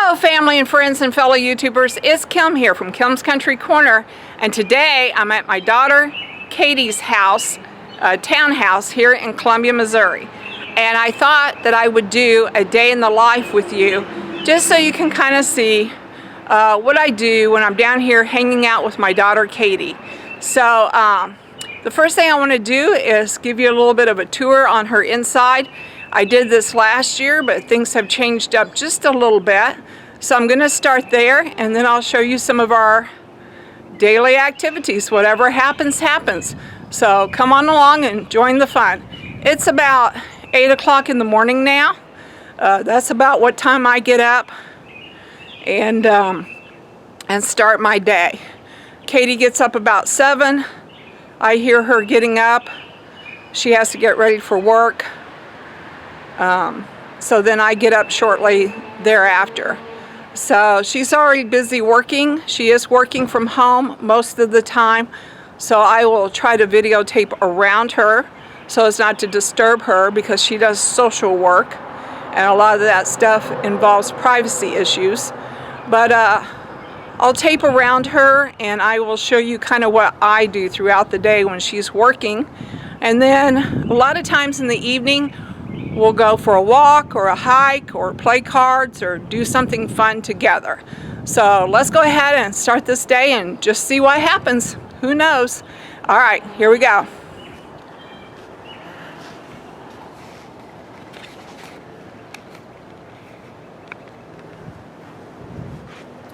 Hello family and friends and fellow YouTubers, it's Kim here from Kim's Country Corner, and today I'm at my daughter Katy's house, townhouse here in Columbia, Missouri. And I thought that I would do a day in the life with you just so you can kind of see what I do when I'm down here hanging out with my daughter Katy. So the first thing I want to do is give you a little bit of a tour on her inside. I did this last year, but things have changed up just a little bit. So I'm going to start there, and then I'll show you some of our daily activities. Whatever happens, happens. So come on along and join the fun. It's about 8 o'clock in the morning now. That's about what time I get up and start my day. Katy gets up about 7. I hear her getting up. She has to get ready for work. So then I get up shortly thereafter. So she's already busy working. She is working from home most of the time. So I will try to videotape around her so as not to disturb her, because she does social work and a lot of that stuff involves privacy issues. But I'll tape around her and I will show you kind of what I do throughout the day when she's working. And then a lot of times in the evening we'll go for a walk or a hike or play cards or do something fun together. So let's go ahead and start this day and just see what happens. Who knows? All right, here we go.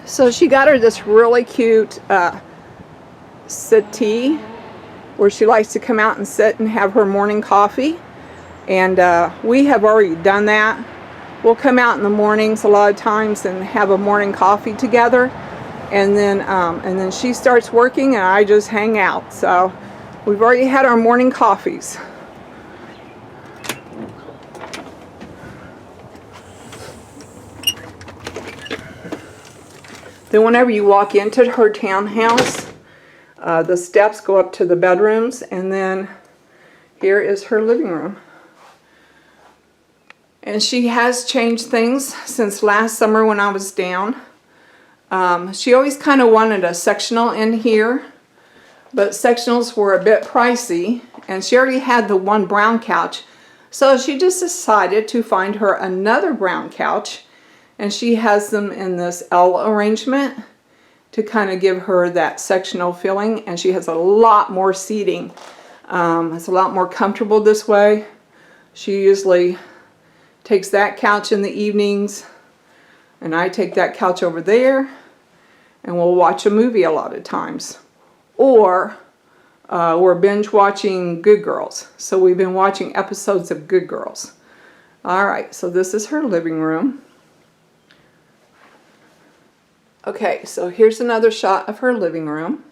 So she got her this really cute settee where she likes to come out and sit and have her morning coffee. And we have already done that. We'll come out in the mornings a lot of times and have a morning coffee together, and then she starts working and I just hang out. So we've already had our morning coffees. Then whenever you walk into her townhouse, the steps go up to the bedrooms, and then here is her living room. And she has changed things since last summer when I was down. She always kind of wanted a sectional in here, but sectionals were a bit pricey, and she already had the one brown couch. So she just decided to find her another brown couch, and she has them in this L arrangement to kind of give her that sectional feeling, and she has a lot more seating. It's a lot more comfortable this way. She usually takes that couch in the evenings, and I take that couch over there, and we'll watch a movie a lot of times. Or we're binge watching Good Girls. So we've been watching episodes of Good Girls. Alright, so this is her living room. Okay, so here's another shot of her living room.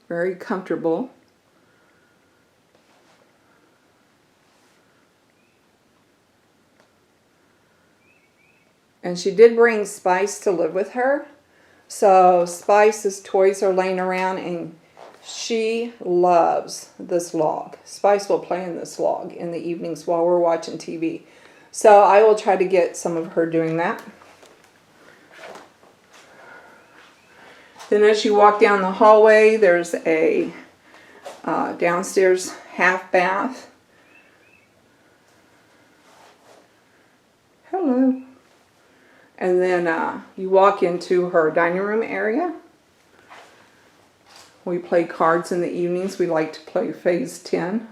Very comfortable. And she did bring Spice to live with her. So Spice's toys are laying around and she loves this log. Spice will play in this log in the evenings while we're watching TV. So I will try to get some of her doing that. Then as you walk down the hallway, there's a downstairs half bath. Hello. And then you walk into her dining room area. We play cards in the evenings. We like to play Phase 10.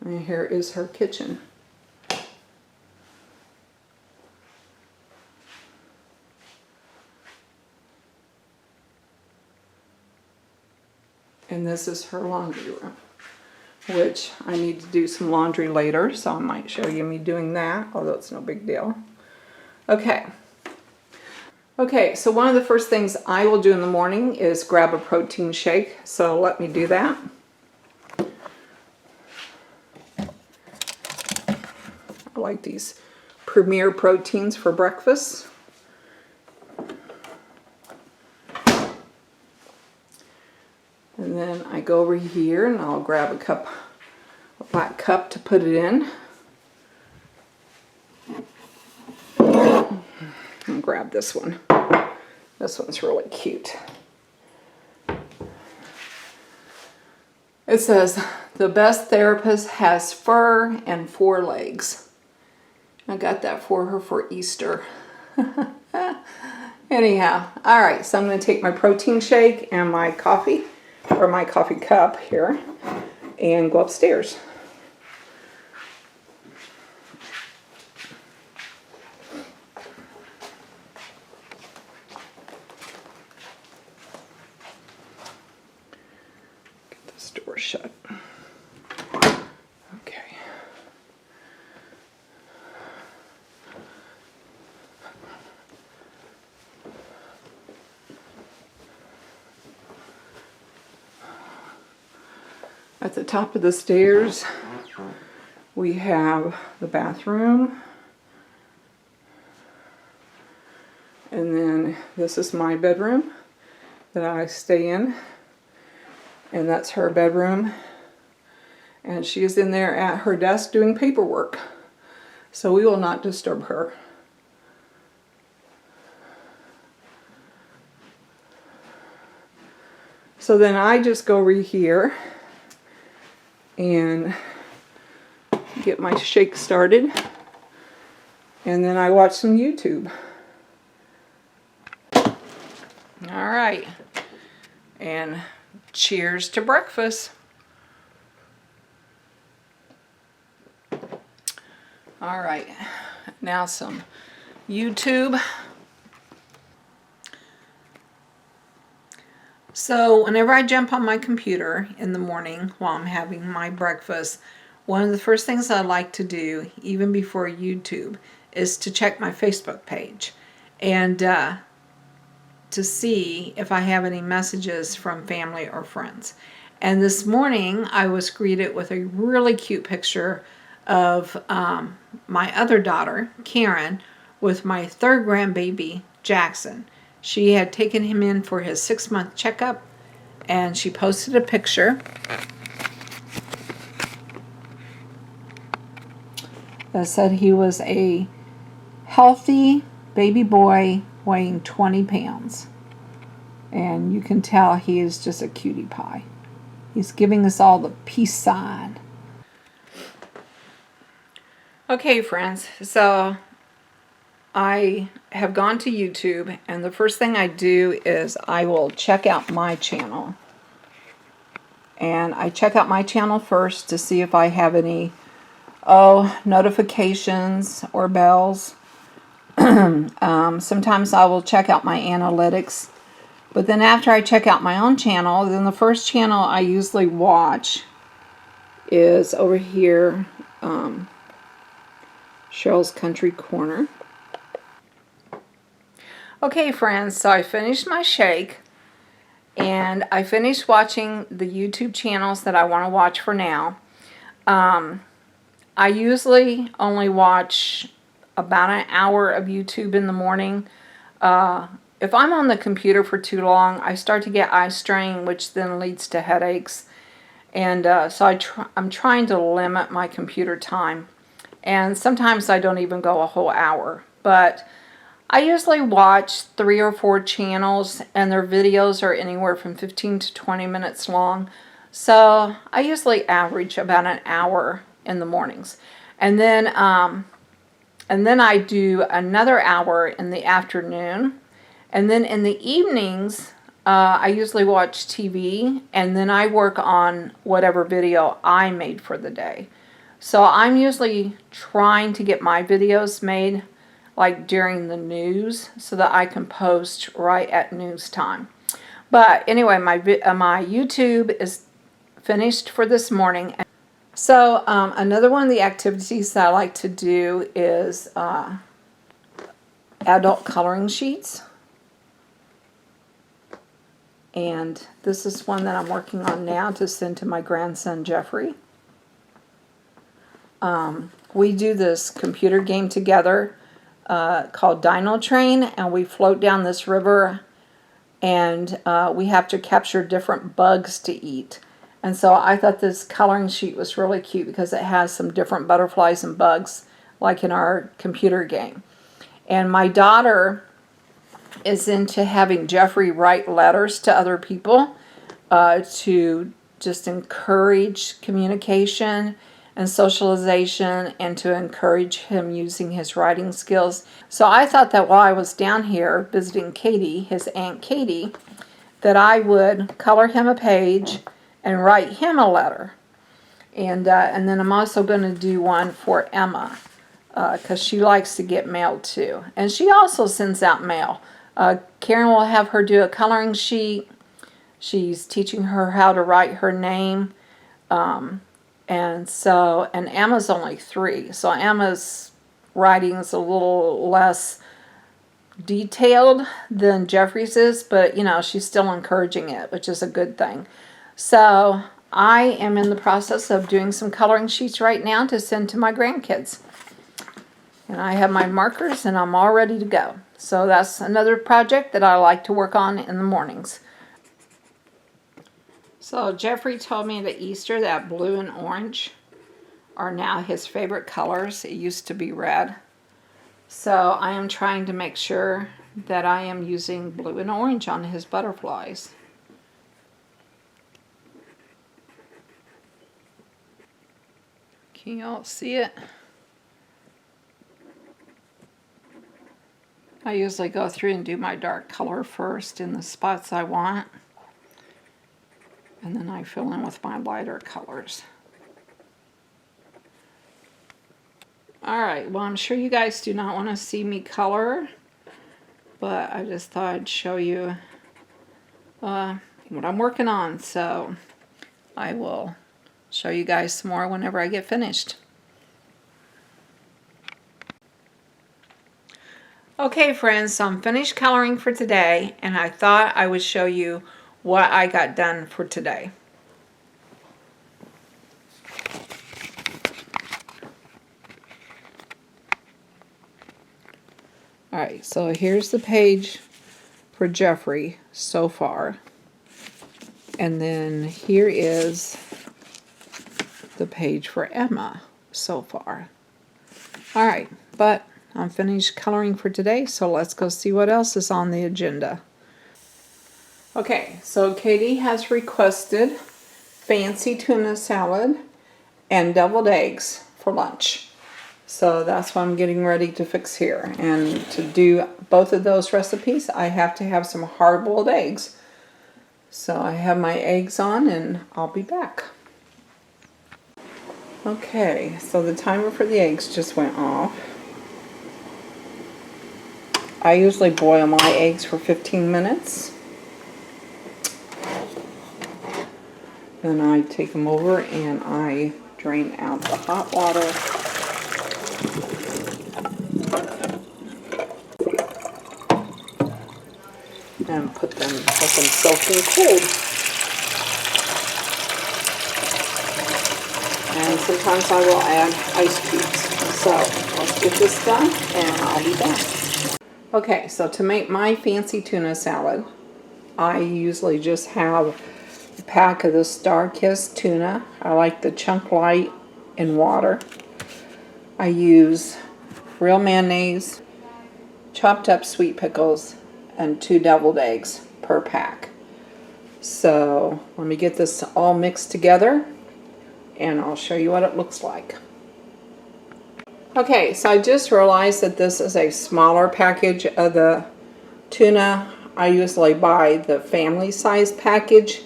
And here is her kitchen. And this is her laundry room, which I need to do some laundry later, so I might show you me doing that, although it's no big deal. Okay. Okay, so one of the first things I will do in the morning is grab a protein shake, so let me do that. I like these Premier proteins for breakfast. And then I go over here and I'll grab a cup, a black cup to put it in. And grab this one. This one's really cute. It says, the best therapist has fur and 4 legs. I got that for her for Easter. Anyhow, all right, so I'm going to take my protein shake and my coffee, or my coffee cup here, and go upstairs. Get this door shut. Okay. At the top of the stairs, we have the bathroom. And then this is my bedroom that I stay in. And that's her bedroom. And she is in there at her desk doing paperwork. So we will not disturb her. So then I just go over here and get my shake started, and then I watch some YouTube. All right, and cheers to breakfast. All right, now some YouTube. So whenever I jump on my computer in the morning while I'm having my breakfast, one of the first things I like to do, even before YouTube, is to check my Facebook page and to see if I have any messages from family or friends. And this morning I was greeted with a really cute picture of my other daughter, Karen, with my 3rd grandbaby, Jackson. She had taken him in for his 6-month checkup, and she posted a picture that said he was a healthy baby boy weighing 20 pounds. And you can tell he is just a cutie pie. He's giving us all the peace sign. Okay, friends, so I have gone to YouTube, and the first thing I do is I will check out my channel. And I check out my channel first to see if I have any notifications or bells. Sometimes I will check out my analytics. But then after I check out my own channel, then the first channel I usually watch is over here, Cheryl's Country Corner. Okay, friends, so I finished my shake, and I finished watching the YouTube channels that I want to watch for now. I usually only watch about an hour of YouTube in the morning. If I'm on the computer for too long, I start to get eye strain, which then leads to headaches. And so I'm trying to limit my computer time. And sometimes I don't even go a whole hour. But I usually watch 3 or 4 channels, and their videos are anywhere from 15 to 20 minutes long. So I usually average about an hour in the mornings. And then I do another hour in the afternoon. And then in the evenings, I usually watch TV, and then I work on whatever video I made for the day. So I'm usually trying to get my videos made like during the news so that I can post right at news time. But anyway, my YouTube is finished for this morning. So another one of the activities that I like to do is adult coloring sheets. And this is one that I'm working on now to send to my grandson, Jeffrey. We do this computer game together called Dino Train, and we float down this river, and we have to capture different bugs to eat. And so I thought this coloring sheet was really cute because it has some different butterflies and bugs like in our computer game. And my daughter is into having Jeffrey write letters to other people to just encourage communication and socialization and to encourage him using his writing skills. So I thought that while I was down here visiting Katy, his Aunt Katy, that I would color him a page and write him a letter. And then I'm also going to do one for Emma because she likes to get mail too. And she also sends out mail. Karen will have her do a coloring sheet. She's teaching her how to write her name. And Emma's only 3. So Emma's writing is a little less detailed than Jeffrey's is. But, you know, she's still encouraging it, which is a good thing. So I am in the process of doing some coloring sheets right now to send to my grandkids. And I have my markers and I'm all ready to go. So that's another project that I like to work on in the mornings. So Jeffrey told me at Easter that blue and orange are now his favorite colors. It used to be red. So I am trying to make sure that I am using blue and orange on his butterflies. Can you all see it? I usually go through and do my dark color first in the spots I want. And then I fill in with my lighter colors. Alright, well I'm sure you guys do not want to see me color. But I just thought I'd show you what I'm working on. So I will show you guys some more whenever I get finished. Okay friends, so I'm finished coloring for today and I thought I would show you what I got done for today. Alright, so here's the page for Jeffrey so far. And then here is the page for Emma so far. Alright, but I'm finished coloring for today, so let's go see what else is on the agenda. Okay, so Katy has requested fancy tuna salad and deviled eggs for lunch. So that's what I'm getting ready to fix here. And to do both of those recipes, I have to have some hard-boiled eggs. So I have my eggs on and I'll be back. Okay, so the timer for the eggs just went off. I usually boil my eggs for 15 minutes. Then I take them over and I drain out the hot water. And let them soak in cold. And sometimes I will add ice cubes. So let's get this done and I'll be back. Okay, so to make my fancy tuna salad, I usually just have a pack of the Star-Kissed tuna. I like the chunk light in water. I use real mayonnaise, chopped up sweet pickles, and 2 deviled eggs per pack. So let me get this all mixed together and I'll show you what it looks like. Okay, so I just realized that this is a smaller package of the tuna. I usually buy the family size package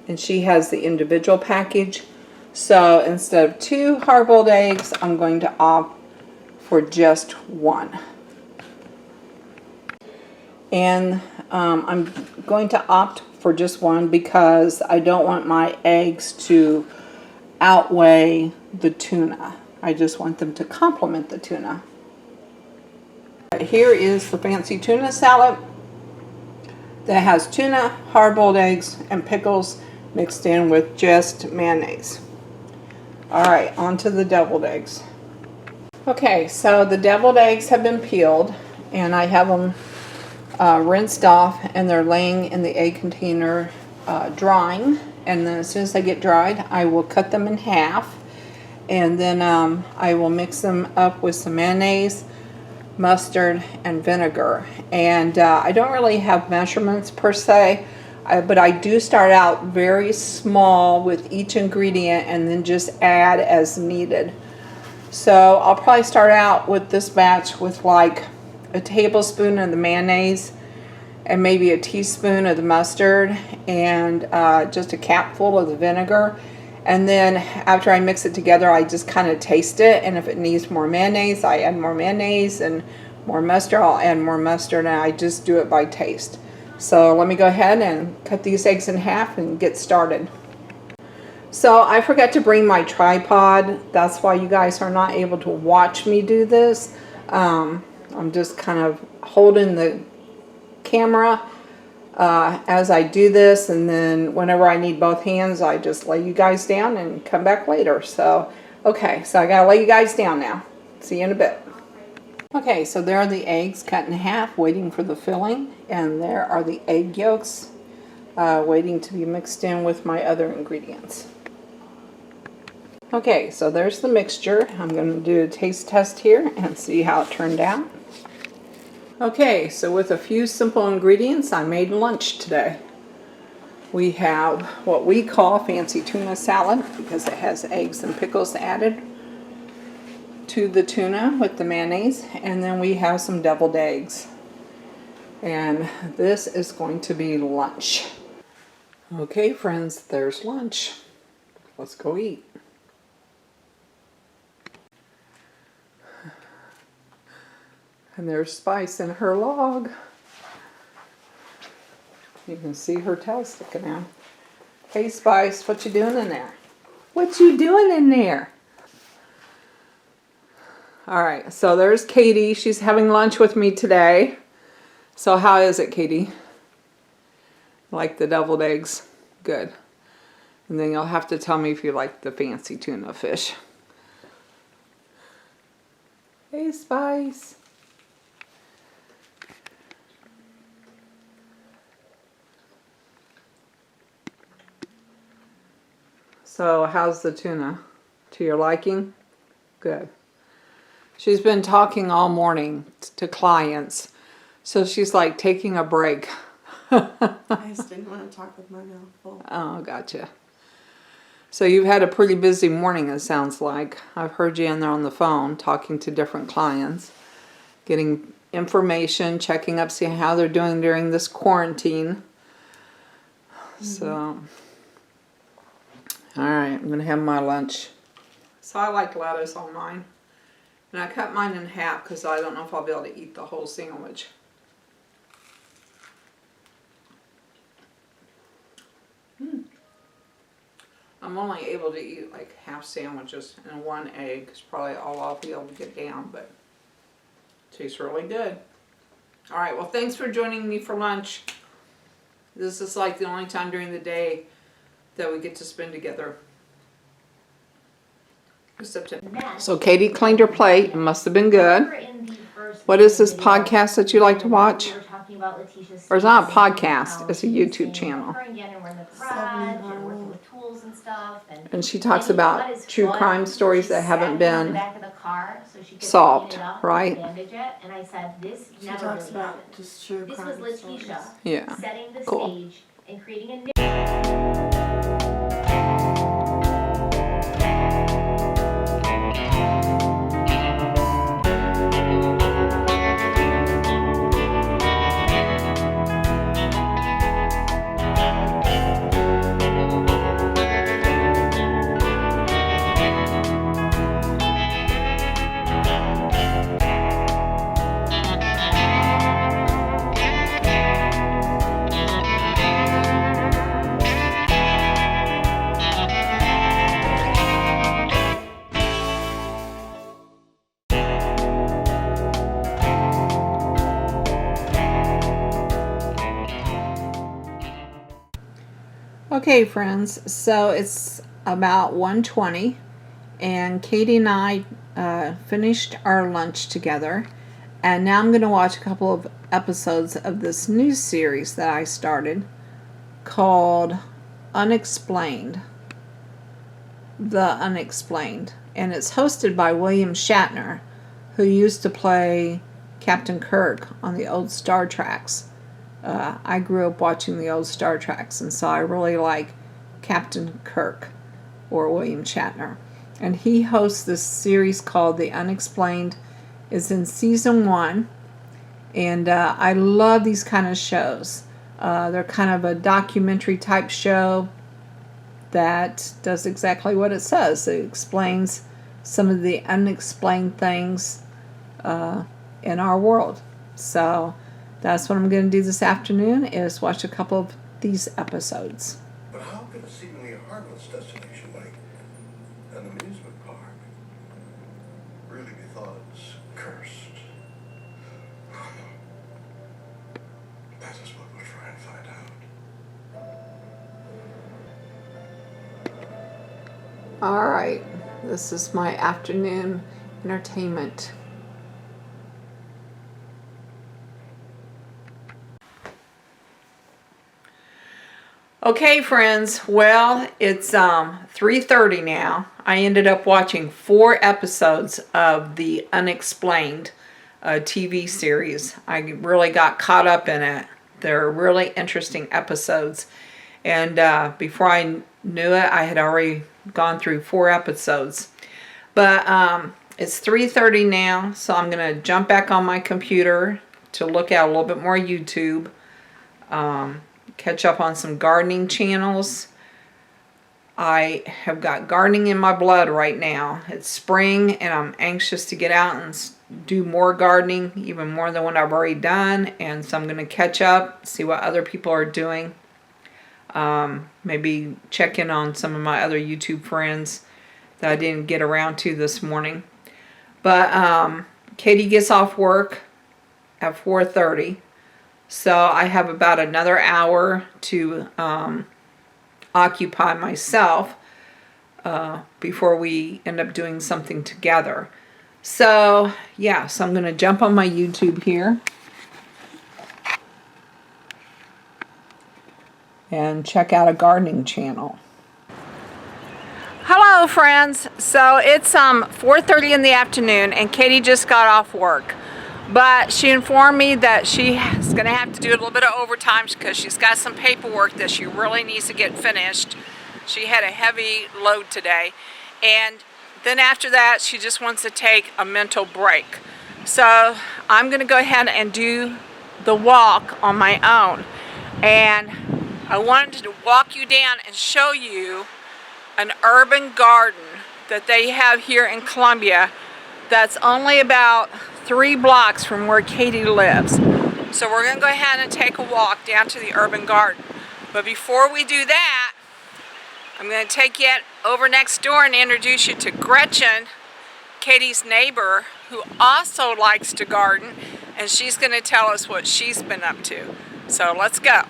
and she has the individual package. So instead of 2 hard-boiled eggs, I'm going to opt for just 1. And I'm going to opt for just 1 because I don't want my eggs to outweigh the tuna. I just want them to complement the tuna. Here is the fancy tuna salad that has tuna, hard-boiled eggs, and pickles mixed in with just mayonnaise. Alright, on to the deviled eggs. Okay, so the deviled eggs have been peeled and I have them rinsed off, and they're laying in the egg container drying. And then as soon as they get dried, I will cut them in half, and then I will mix them up with some mayonnaise, mustard, and vinegar. And I don't really have measurements per se, but I do start out very small with each ingredient and then just add as needed. So I'll probably start out with this batch with like a tablespoon of the mayonnaise and maybe a teaspoon of the mustard and just a capful of the vinegar. And then after I mix it together, I just kind of taste it, and if it needs more mayonnaise, I add more mayonnaise, and more mustard, I'll add more mustard, and I just do it by taste. So let me go ahead and cut these eggs in half and get started. So I forgot to bring my tripod. That's why you guys are not able to watch me do this. I'm just kind of holding the camera as I do this, and then whenever I need both hands, I just lay you guys down and come back later. So okay, so I gotta lay you guys down now. See you in a bit. Okay, so there are the eggs cut in half waiting for the filling, and there are the egg yolks waiting to be mixed in with my other ingredients. Okay, so there's the mixture. I'm going to do a taste test here and see how it turned out. Okay, so with a few simple ingredients, I made lunch today. We have what we call fancy tuna salad because it has eggs and pickles added to the tuna with the mayonnaise, and then we have some deviled eggs. And this is going to be lunch. Okay, friends, there's lunch. Let's go eat. And there's Spice in her log. You can see her tail sticking out. Hey Spice, what you doing in there? What you doing in there? Alright, so there's Katy. She's having lunch with me today. So how is it, Katy? Like the deviled eggs? Good. And then you'll have to tell me if you like the fancy tuna fish. Hey Spice. So how's the tuna? To your liking? Good. She's been talking all morning to clients. So she's like taking a break. I just didn't want to talk with my mouth full. Oh, gotcha. So you've had a pretty busy morning, it sounds like. I've heard you in there on the phone talking to different clients, getting information, checking up, seeing how they're doing during this quarantine. So, all right, I'm going to have my lunch. So I like lettuce on mine. And I cut mine in half because I don't know if I'll be able to eat the whole sandwich. I'm only able to eat like half sandwiches and one egg. It's probably all I'll be able to get down, but it tastes really good. All right, well, thanks for joining me for lunch. This is like the only time during the day that we get to spend together. So Katy cleaned her plate. It must have been good. What is this podcast that you like to watch? Or it's not a podcast, it's a YouTube channel. And she talks about true crime stories that haven't been solved, right? She talks about just true crime stories. Yeah, cool. Okay, friends, so it's about 1:20 and Katy and I finished our lunch together, And now I'm going to watch a couple of episodes of this new series that I started called Unexplained. The Unexplained. And it's hosted by William Shatner, who used to play Captain Kirk on the old Star Treks. I grew up watching the old Star Treks, and so I really like Captain Kirk, or William Shatner. And he hosts this series called The Unexplained. It's in season 1, and I love these kind of shows. They're kind of a documentary type show that does exactly what it says. It explains some of the unexplained things in our world. So that's what I'm going to do this afternoon, is watch a couple of these episodes. But how could a seemingly harmless destination like an amusement park really be thought as cursed? That is what we'll try and find out. All right, this is my afternoon entertainment. Okay, friends, well, it's 3:30 now. I ended up watching 4 episodes of the Unexplained TV series. I really got caught up in it. They're really interesting episodes. And before I knew it, I had already gone through 4 episodes. But it's 3:30 now, so I'm going to jump back on my computer to look at a little bit more YouTube. Catch up on some gardening channels. I have got gardening in my blood right now. It's spring, and I'm anxious to get out and do more gardening, even more than what I've already done. And so I'm going to catch up, see what other people are doing. Maybe check in on some of my other YouTube friends that I didn't get around to this morning. But Katy gets off work at 4:30. So I have about another hour to occupy myself before we end up doing something together. So yeah, so I'm going to jump on my YouTube here and check out a gardening channel. Hello, friends. So it's 4:30 in the afternoon, and Katy just got off work. But she informed me that she's going to have to do a little bit of overtime because she's got some paperwork that she really needs to get finished. She had a heavy load today. And then after that, she just wants to take a mental break. So I'm going to go ahead and do the walk on my own. And I wanted to walk you down and show you an urban garden that they have here in Columbia that's only about 3 blocks from where Katy lives. So we're going to go ahead and take a walk down to the urban garden. But before we do that, I'm going to take you over next door and introduce you to Gretchen, Katy's neighbor, who also likes to garden, and she's going to tell us what she's been up to. So let's go.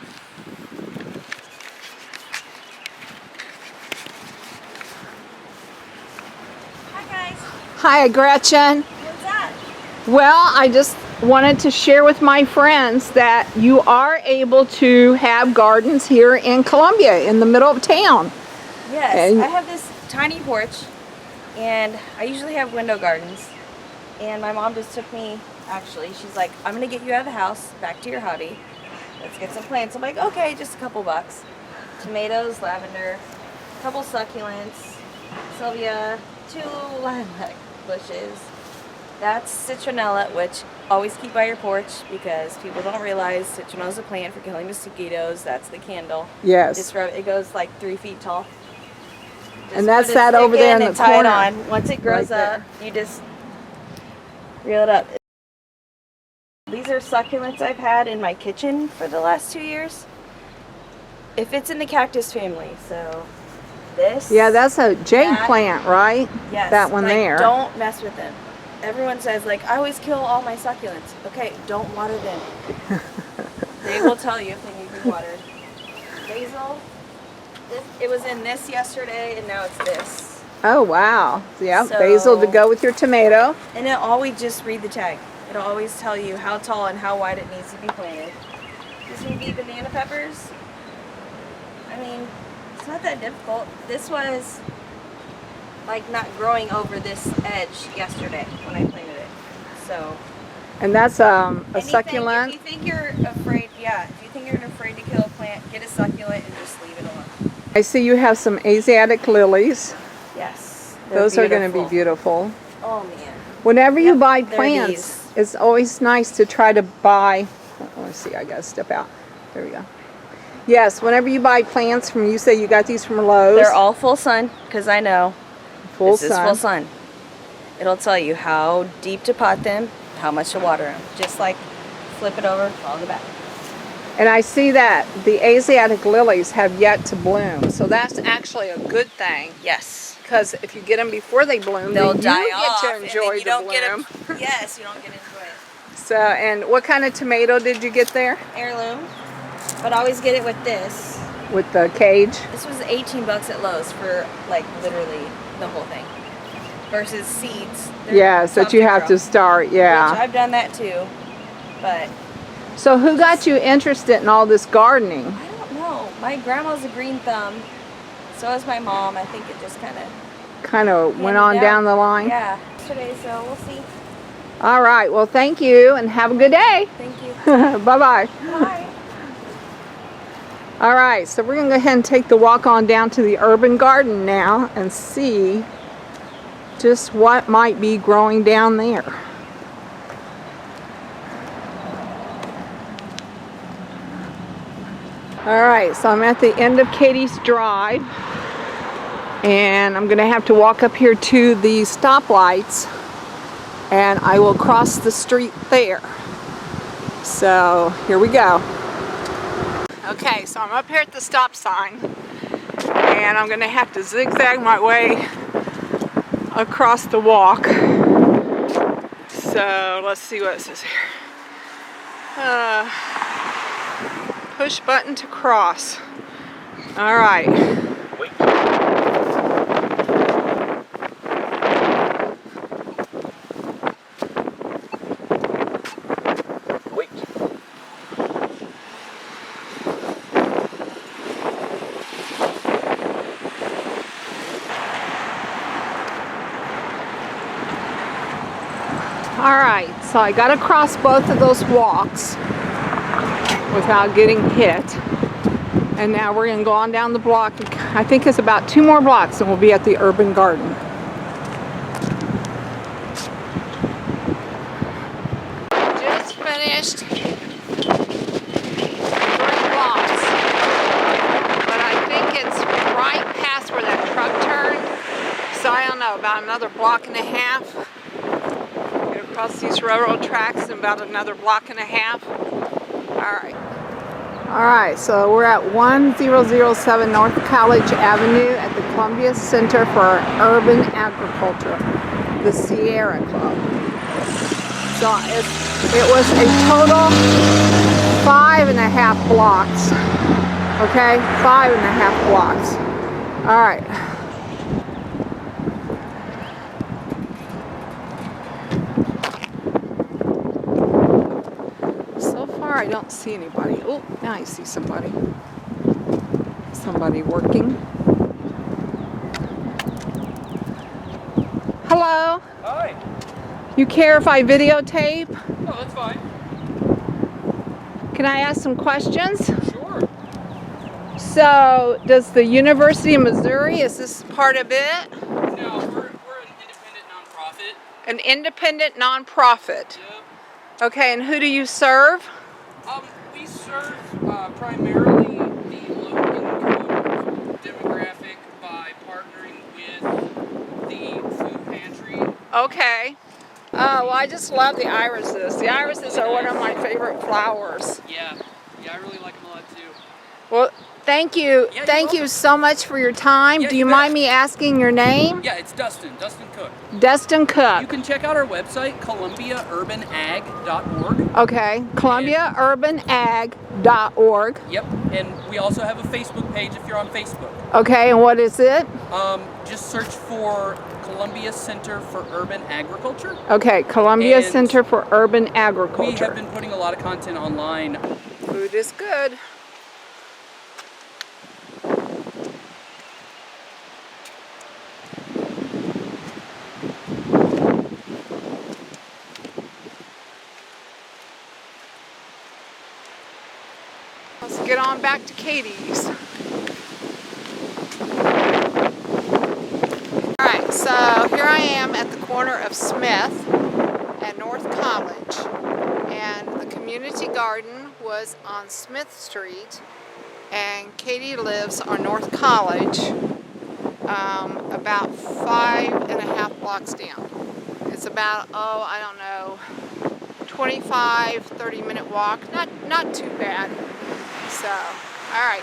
Hi guys. Hi, Gretchen. What's that? Well, I just wanted to share with my friends that you are able to have gardens here in Columbia, in the middle of town. Yes, And- I have this tiny porch, and I usually have window gardens. And my mom just took me, actually, she's like, I'm gonna get you out of the house, back to your hobby. Let's get some plants. I'm like, okay, just a couple bucks. Tomatoes, lavender, a couple succulents, salvia, 2 lilac bushes. That's citronella, which always keep by your porch because people don't realize citronella is a plant for killing mosquitoes. That's the candle. Yes. Just rub, it goes like 3 feet tall. Just And that's put a that stick over there in and the tie corner. it on. Once it grows Right up, you just reel it up. These are succulents I've had in my kitchen for the last 2 years. It fits in the cactus family, so this. Yeah, that's a jade that, plant, right? Yes. That one like, there. Don't mess with them. Everyone says, like, I always kill all my succulents. Okay, don't water them. They will tell you if they need to be watered. Basil. It was in this yesterday, and now it's this. Oh, wow. Yeah, So- basil to go with your tomato. And then all we just read the tag. It'll always tell you how tall and how wide it needs to be planted. These would be banana peppers. I mean, it's not that difficult. This was like not growing over this edge yesterday when I planted it. So. And that's a Anything, succulent. If you think you're afraid, if you think you're afraid to kill a plant, get a succulent and just leave it alone. I see you have some Asiatic lilies. Yes. Those are going to be beautiful. Oh man. Whenever you buy they're plants, it's always nice to try to buy. Let's see, I got to step out. There we go. Yes, whenever you buy plants from, you say you got these from Lowe's. They're all full sun, because I know. full This sun. is full sun. It'll tell you how deep to pot them, how much to water them. Just like flip it over, follow the back. And I see that the Asiatic lilies have yet to bloom. So that's actually a good thing. Yes. Because if you get them before they bloom, They'll then die you off, get to enjoy and then you the don't bloom. get yes, you don't get to enjoy it. So, and what kind of tomato did you get there? Heirloom, but always get it with this. With the cage? This was 18 bucks at Lowe's for like literally the whole thing. Versus seeds. Yes, that you have to start, Which yeah. I've done that too, but So who got you interested in all this gardening? I don't know. My grandma's a green thumb, so is my mom. I think it just Kind of went on down the line? Yeah, today, so we'll see. All right, well thank you and have a good day. Thank you. Bye-bye. Bye. All right, so we're going to go ahead and take the walk on down to the urban garden now and see just what might be growing down there. All right, so I'm at the end of Katy's drive and I'm going to have to walk up here to the stoplights and I will cross the street there. So here we go. Okay, so I'm up here at the stop sign and I'm going to have to zigzag my way across the walk. So let's see what it says here. Push button to cross. All right. Wait. Wait. All right, so I got to cross both of those walks without getting hit. And now we're going to go on down the block. I think it's about 2 more blocks and we'll be at the urban garden. Just finished 3 blocks. But I think it's right past where that truck turned. So I don't know, about another block and a half. Across these railroad tracks in about another block and a half. All right, so we're at 1007 North College Avenue at the Columbia Center for Urban Agriculture, the Sierra Club. So it was a total 5.5 blocks. Okay, 5.5 blocks. All right. I don't see anybody. Oh, now I see somebody. Somebody working. Hello? Hi. You care if I videotape? Oh, that's fine. Can I ask some questions? Sure. So, does the University of Missouri, is this part of it? No, we're an independent nonprofit. An independent nonprofit. Yep. Okay, and who do you serve? We serve primarily the low-income demographic by partnering with the food pantry. Okay. Oh, well, I just love the irises. The irises are one of my favorite flowers. Yeah, I really like them a lot too. Well, thank you. Yeah, Thank you're you so much for your time. Yeah, Do you you mind bet. me asking your name? Yeah, it's Dustin Cook. Dustin Cook. You can check out our website, columbiaurbanag.org. Okay, columbiaurbanag.org. Yep, and we also have a Facebook page if you're on Facebook. Okay, and what is it? Just search for Columbia Center for Urban Agriculture. Okay, Columbia And Center for Urban We Agriculture. have been putting a lot of content online. Food is good. Let's get on back to Katy's. Alright, so here I am at the corner of Smith and North College. And the community garden was on Smith Street. And Katy lives on North College, about 5.5 blocks down. It's about, I don't know, 25, 30-minute walk. Not too bad. So, all right.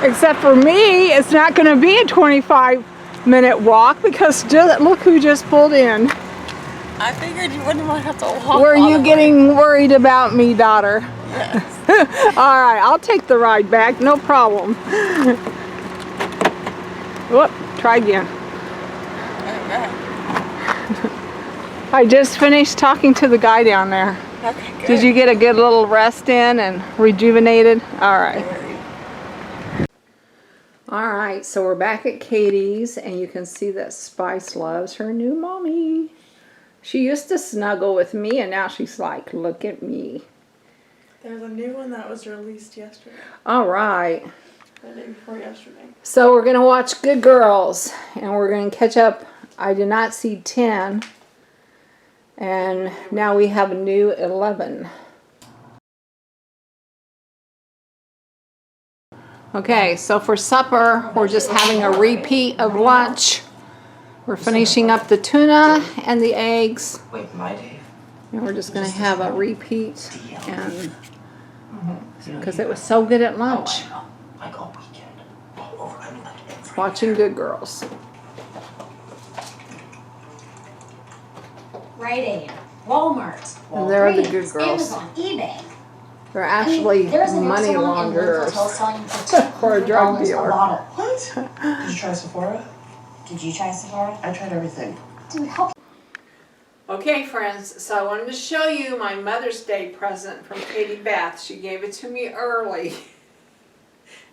Except for me, it's not going to be a 25-minute walk because look who just pulled in. I figured you wouldn't want to have to walk. Were you getting worried about me, daughter? Yes. All right, I'll take the ride back, no problem. Whoop, try again. Okay. I just finished talking to the guy down there. Okay, good. Did you get a good little rest in and rejuvenated? All right. All right, so we're back at Katy's, and you can see that Spice loves her new mommy. She used to snuggle with me, and now she's like, look at me. There's a new one that was released yesterday. All right. The day before yesterday. So we're going to watch Good Girls, and we're going to catch up. I did not see 10, and now we have a new 11. Okay, so for supper, we're just having a repeat of lunch. We're finishing up the tuna and the eggs. Wait, my Dave? And we're just going to have a repeat, and because it was so good at lunch. Like all weekend. All over. I mean, like every Watching Good Girls. Rite Aid, Walmart, And there are the Walgreens, Good Girls. Amazon, eBay. They're actually there's a money someone in Liverpool launderers selling for or a drug $200 dealer. a bottle. What? Did you try Sephora? Did you try Sephora? I tried everything. Dude, help. Okay, friends, so I wanted to show you my Mother's Day present from Katy Beth. She gave it to me early.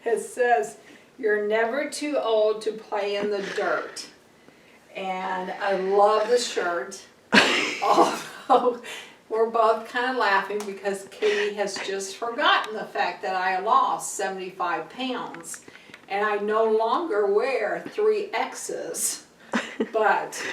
It says, "You're never too old to play in the dirt." And I love the shirt. Although we're both kind of laughing because Katy has just forgotten the fact that I lost 75 pounds. And I no longer wear 3X's. But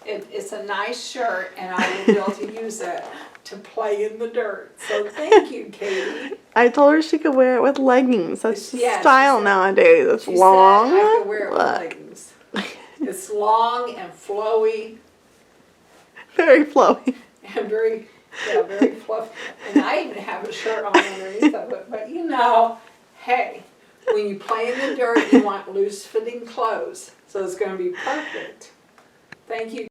it's a nice shirt, and I will be able to use it to play in the dirt. So thank you, Katy. I told her she could wear it with leggings. That's the Yeah, she style said- nowadays. It's She long. said I could wear it with Look. leggings. It's long and flowy Very flowy. and very fluffy. And I even have a shirt on underneath of it. But you know, hey, when you play in the dirt, you want loose-fitting clothes. So it's going to be perfect. Thank you.